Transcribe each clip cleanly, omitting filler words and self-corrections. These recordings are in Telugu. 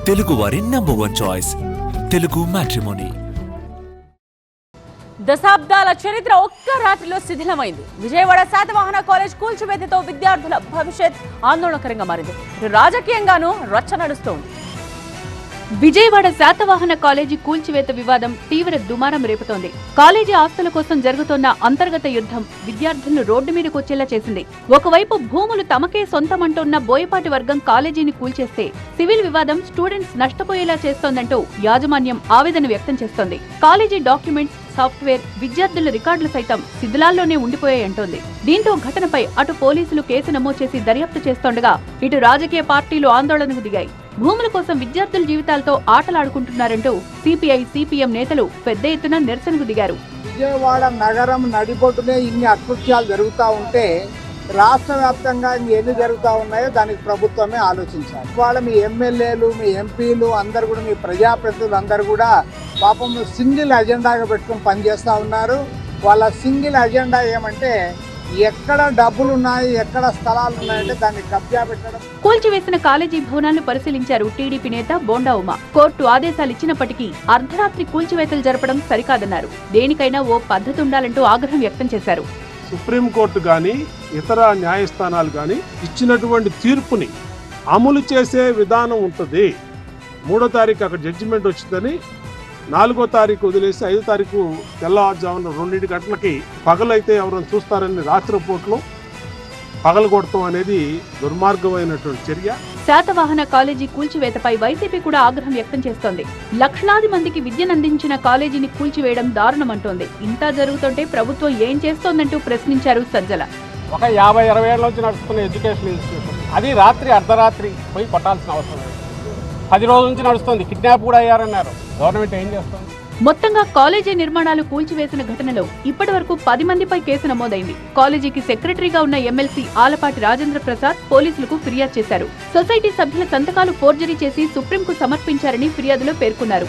తెలుగు వారి నంబర్ 1 చాయిస్ తెలుగు మ్యాట్రిమోనీ. దశాబ్దాల చరిత్ర ఒక్క రాత్రిలో శిథిలమైంది. విజయవాడ శాతవాహన కాలేజ్ కూల్చివేతతో విద్యార్థుల భవిష్యత్ ఆందోళనకరంగా మారింది. రాజకీయంగానూ రచ్చ నడుస్తోంది. విజయవాడ శాతవాహన కాలేజీ కూల్చివేత వివాదం తీవ్ర దుమారం రేపుతోంది. కాలేజీ ఆస్తుల కోసం జరుగుతోన్న అంతర్గత యుద్ధం విద్యార్థులను రోడ్డు మీదకు వచ్చేలా చేసింది. ఒకవైపు భూములు తమకే సొంతమంటున్న బోయపాటి వర్గం కాలేజీని కూల్చేస్తే సివిల్ వివాదం స్టూడెంట్స్ నష్టపోయేలా చేస్తోందంటూ యాజమాన్యం ఆవేదన వ్యక్తం చేస్తోంది. కాలేజీ డాక్యుమెంట్స్, సాఫ్ట్వేర్, విద్యార్థుల రికార్డులు సైతం శిథిలాల్లోనే ఉండిపోయాయంటోంది. దీంతో ఘటనపై అటు పోలీసులు కేసు నమోదు చేసి దర్యాప్తు చేస్తోండగా ఇటు రాజకీయ పార్టీలు ఆందోళనకు దిగాయి. భూముల కోసం విద్యార్థుల జీవితాలతో ఆటలాడుకుంటున్నారంటూ సిపిఐ, సిపిఎం నేతలు పెద్ద ఎత్తున నిరసనకు దిగారు. విజయవాడ నగరం నడిబొడ్డునే ఇన్ని అకృత్యాలు జరుగుతూ ఉంటే రాష్ట్ర వ్యాప్తంగా ఎన్ని జరుగుతూ ఉన్నాయో దానికి ప్రభుత్వమే ఆలోచించాలి. వాళ్ళ మీ ఎమ్మెల్యేలు, మీ ఎంపీలు అందరు కూడా, మీ ప్రజాప్రతినిధులు అందరూ కూడా పాపం సింగిల్ అజెండాగా పెట్టుకుని పనిచేస్తూ ఉన్నారు. వాళ్ళ సింగిల్ అజెండా ఏమంటే ఎక్కడ డబ్బులు ఉన్నాయి, ఎక్కడ స్థలాలు ఉన్నాయంటే దాన్ని కబ్జా పెట్టడం. కూల్చివేసిన కాలేజీ భవనాలను పరిశీలించారు టీడీపీ నేత బోండా ఉమ. కోర్టు ఆదేశాలు ఇచ్చినప్పటికీ అర్ధరాత్రి కూల్చివేతలు జరపడం సరికాదన్నారు. దేనికైనా ఓ పద్ధతి ఉండాలంటూ ఆగ్రహం వ్యక్తం చేశారు. సుప్రీంకోర్టు కానీ ఇతర న్యాయస్థానాలు కానీ ఇచ్చినటువంటి తీర్పుని అమలు చేసే విధానం ఉంటుంది. 3వ తారీఖు అక్కడ జడ్జిమెంట్ వచ్చిందని 4వ తారీఖు వదిలేసి 5వ తారీఖు తెల్లవారుజామున 2 గంటలకి పగలైతే ఎవరైనా చూస్తారని రాత్రి పూటలో పగలగొడతాం అనేది దుర్మార్గమైనటువంటి చర్య. శాతవాహన కాలేజీ కూల్చివేతపై వైసీపీ కూడా ఆగ్రహం వ్యక్తం చేస్తోంది. లక్షలాది మందికి విద్యనందించిన కాలేజీని కూల్చివేయడం దారుణమంటోంది. ఇంతా జరుగుతుంటే ప్రభుత్వం ఏం చేస్తోందంటూ ప్రశ్నించారు సజ్జల. ఒక 50-60 ఏళ్ల నుంచి నడుస్తున్న ఎడ్యుకేషన్ ఇన్స్టిట్యూషన్ అది రాత్రి అర్ధరాత్రి పోయి కొట్టాల్సిన అవసరం లేదు. 10 రోజుల నుంచి నడుస్తుంది. కిడ్నాప్ కూడా అయ్యారన్నారు. గవర్నమెంట్ ఏం చేస్తుంది? మొత్తంగా కాలేజీ నిర్మాణాలు కూల్చివేసిన ఘటనలో ఇప్పటి వరకు 10 మందిపై కేసు నమోదైంది. కాలేజీకి సెక్రటరీగా ఉన్న ఎమ్మెల్సీ ఆలపాటి రాజేంద్ర ప్రసాద్ పోలీసులకు ఫిర్యాదు చేశారు. సొసైటీ సభ్యుల సంతకాలు ఫోర్జరీ చేసి సుప్రీంకు సమర్పించారని ఫిర్యాదులో పేర్కొన్నారు.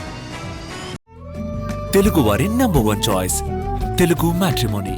తెలుగు వారి నంబర్ 1 చాయిస్ తెలుగు మ్యాట్రిమోనీ.